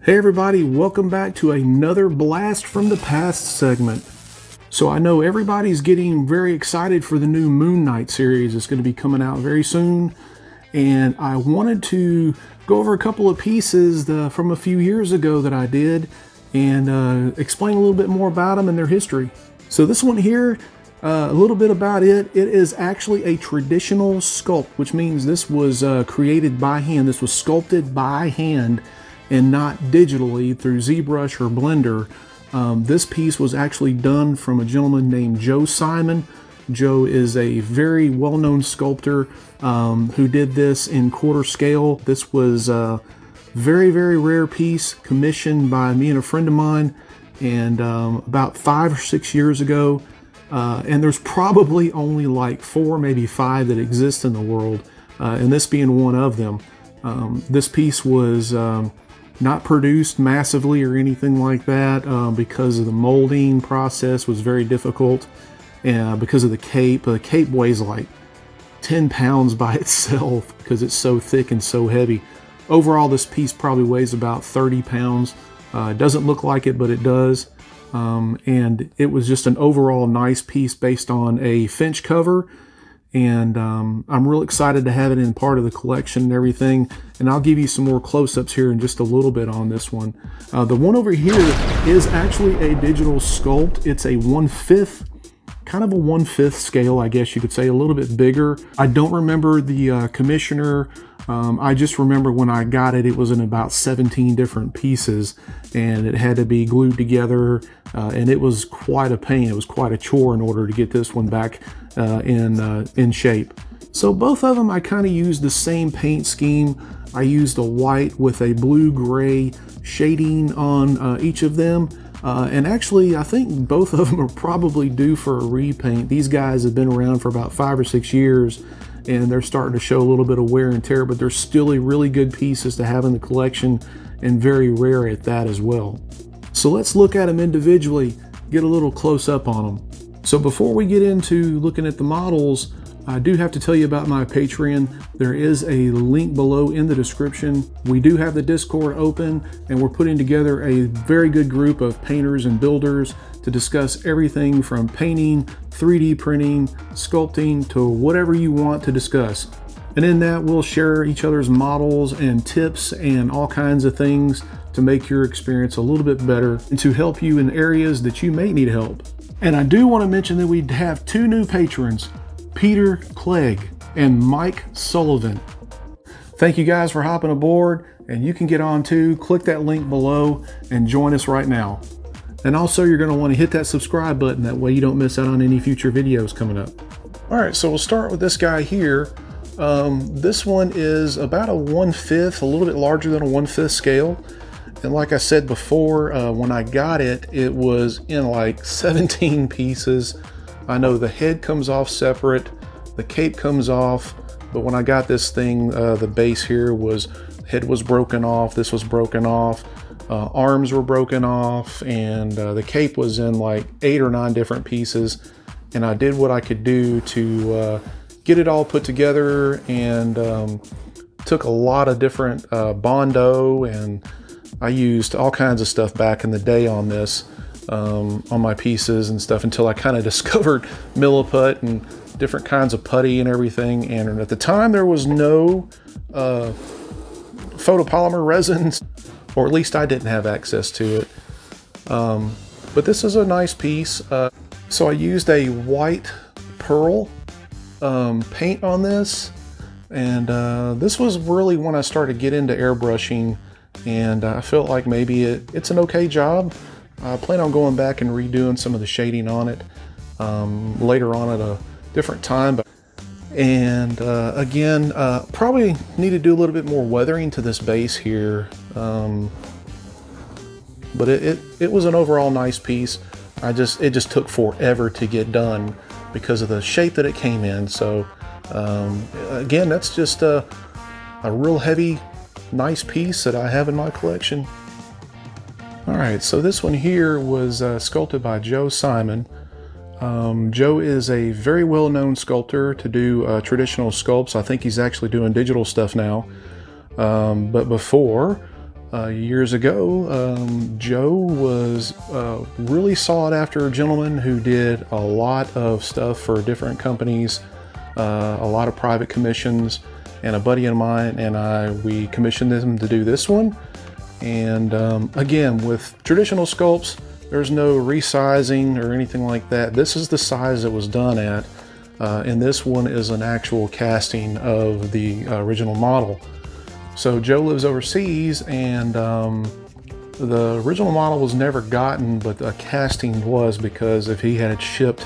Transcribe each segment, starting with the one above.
Hey everybody, welcome back to another Blast from the Past segment. So I know everybody's getting very excited for the new Moonknight series. It's going to be coming out very soon. And I wanted to go over a couple of pieces from a few years ago that I did and explain a little bit more about them and their history. So this one here, a little bit about it. It is actually a traditional sculpt, which means this was created by hand. This was sculpted by hand and not digitally through ZBrush or Blender. This piece was actually done from a gentleman named Joe Simon. Joe is a very well-known sculptor who did this in quarter scale. This was a very, very rare piece commissioned by me and a friend of mine, and about 5 or 6 years ago. And there's probably only like 4, maybe 5 that exist in the world, and this being one of them. This piece was not produced massively or anything like that because of the molding process was very difficult, and because of the cape. The cape weighs like 10 pounds by itself because it's so thick and so heavy. Overall, this piece probably weighs about 30 pounds. It doesn't look like it, but it does. And it was just an overall nice piece based on a Finch cover. And I'm real excited to have it in part of the collection and everything. And I'll give you some more close-ups here in just a little bit on this one. The one over here is actually a digital sculpt. It's a 1/5, kind of a 1/5 scale, I guess you could say, a little bit bigger. I don't remember the commissioner. I just remember when I got it, it was in about 17 different pieces, and it had to be glued together, and it was quite a pain. It was quite a chore in order to get this one back in shape. So both of them, I kind of used the same paint scheme. I used a white with a blue-gray shading on each of them. And actually, I think both of them are probably due for a repaint. These guys have been around for about 5 or 6 years, and they're starting to show a little bit of wear and tear, but they're still really good pieces to have in the collection, and very rare at that as well. So let's look at them individually, get a little close up on them. So before we get into looking at the models, I do have to tell you about my Patreon. There is a link below in the description. We do have the Discord open, and we're putting together a very good group of painters and builders to discuss everything from painting, 3D printing, sculpting, to whatever you want to discuss. And in that, we'll share each other's models and tips and all kinds of things to make your experience a little bit better and to help you in areas that you may need help. And I do want to mention that we have 2 new patrons, Peter Clegg and Mike Sullivan. Thank you guys for hopping aboard, and you can get on too. Click that link below and join us right now. And also, you're going to want to hit that subscribe button, that way you don't miss out on any future videos coming up. All right, so we'll start with this guy here. This one is about a 1/5, a little bit larger than a 1/5 scale. And like I said before, when I got it, it was in like 17 pieces. I know the head comes off separate, the cape comes off, but when I got this thing, the base here was, head was broken off, this was broken off, arms were broken off, and the cape was in like 8 or 9 different pieces. And I did what I could do to get it all put together, and took a lot of different Bondo, and I used all kinds of stuff back in the day on this, on my pieces and stuff, until I kind of discovered milliput and different kinds of putty and everything. And at the time, there was no photopolymer resins, or at least I didn't have access to it. But this is a nice piece. So I used a white pearl paint on this, and this was really when I started to get into airbrushing, and I felt like maybe it's an okay job. I plan on going back and redoing some of the shading on it later on at a different time. And again, probably need to do a little bit more weathering to this base here. But it was an overall nice piece. It just took forever to get done because of the shape that it came in. So again, that's just a real heavy, nice piece that I have in my collection. All right, so this one here was sculpted by Joe Simon. Joe is a very well-known sculptor to do traditional sculpts. I think he's actually doing digital stuff now. But before, Years ago, Joe was a really sought after gentleman who did a lot of stuff for different companies, a lot of private commissions, and a buddy of mine and we commissioned him to do this one. And again, with traditional sculpts, there's no resizing or anything like that. This is the size it was done at, and this one is an actual casting of the original model. So Joe lives overseas, and the original model was never gotten, but a casting was, because if he had shipped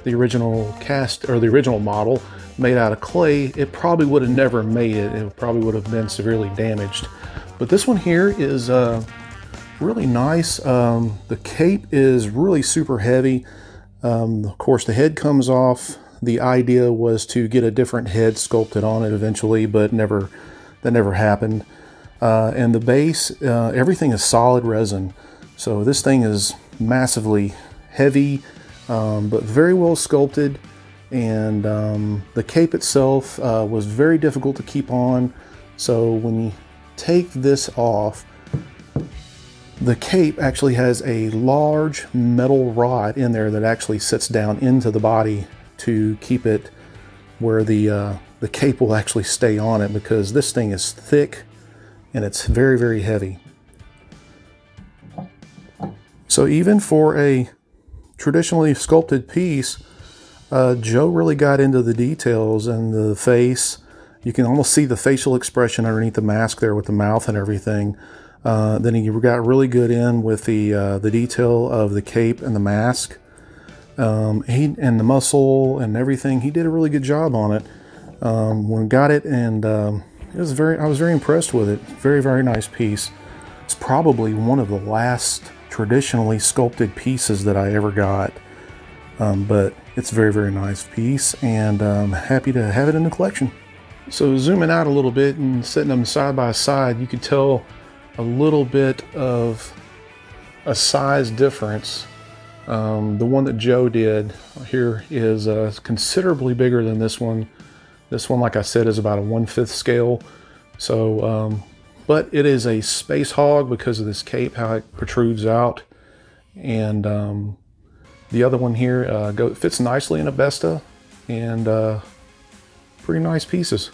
the original cast or the original model made out of clay, it probably would have never made it. It probably would have been severely damaged. But this one here is really nice. The cape is really super heavy. Of course, the head comes off. The idea was to get a different head sculpted on it eventually, but that never happened. And the base, everything is solid resin. So this thing is massively heavy, but very well sculpted. And the cape itself was very difficult to keep on. So when you take this off, the cape actually has a large metal rod in there that actually sits down into the body to keep it where the cape will actually stay on it, because this thing is thick and it's very, very heavy. So even for a traditionally sculpted piece, Joe really got into the details and the face. You can almost see the facial expression underneath the mask there with the mouth and everything. Then he got really good in with the detail of the cape and the mask, and the muscle and everything. He did a really good job on it. When got it, and I was very impressed with it. Very, very nice piece. It's probably one of the last traditionally sculpted pieces that I ever got, but it's a very, very nice piece, and I'm happy to have it in the collection. So zooming out a little bit and setting them side by side, you could tell a little bit of a size difference. The one that Joe did here is considerably bigger than this one. This one, like I said, is about a 1/5 scale. So, but it is a space hog because of this cape, how it protrudes out. And the other one here fits nicely in a Besta, and pretty nice pieces.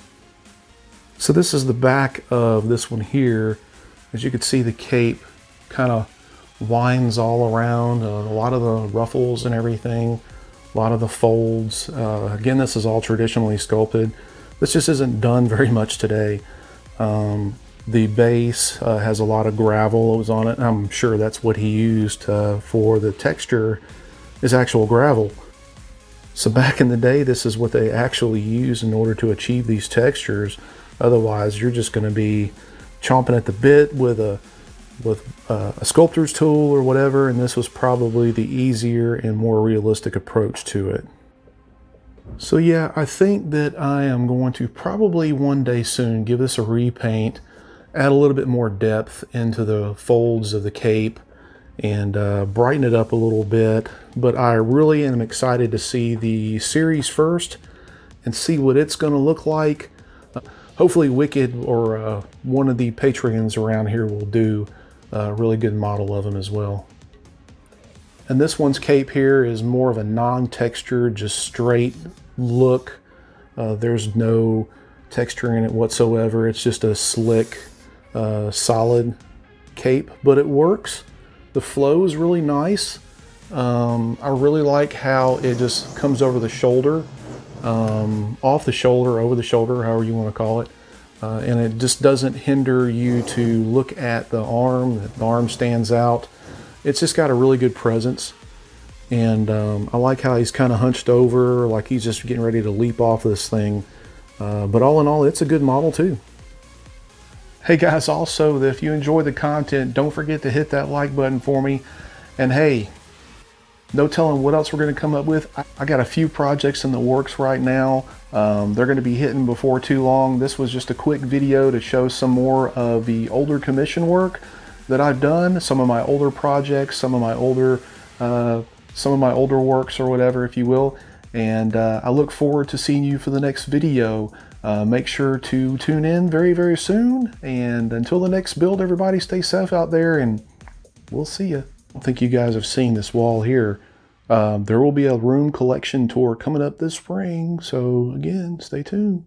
So this is the back of this one here. As you can see, the cape kind of winds all around, a lot of the ruffles and everything, a lot of the folds. Again, this is all traditionally sculpted. This just isn't done very much today. The base has a lot of gravel that was on it. I'm sure that's what he used for the texture, is actual gravel. So back in the day, this is what they actually used in order to achieve these textures. Otherwise, you're just going to be chomping at the bit with a sculptor's tool or whatever, and this was probably the easier and more realistic approach to it. So yeah, I think that I am going to probably one day soon give this a repaint, add a little bit more depth into the folds of the cape, and brighten it up a little bit. But I really am excited to see the series first and see what it's going to look like. Hopefully Wicked or one of the Patreons around here will do a really good model of him as well. And this one's cape here is more of a non-textured, just straight look. There's no texture in it whatsoever. It's just a slick, solid cape, but it works. The flow is really nice. I really like how it just comes over the shoulder, off the shoulder, over the shoulder, however you want to call it. And it just doesn't hinder you to look at the arm. The arm stands out. It's just got a really good presence. And I like how he's kind of hunched over, like he's just getting ready to leap off this thing. But all in all, it's a good model too. Hey guys, also, if you enjoy the content, don't forget to hit that like button for me. And hey, no telling what else we're going to come up with. I got a few projects in the works right now. They're going to be hitting before too long. This was just a quick video to show some more of the older commission work that I've done, some of my older projects, some of my older works or whatever, if you will. And I look forward to seeing you for the next video. Make sure to tune in very, very soon. And until the next build, everybody stay safe out there, and we'll see you. I don't think you guys have seen this wall here. There will be a room collection tour coming up this spring. So again, stay tuned.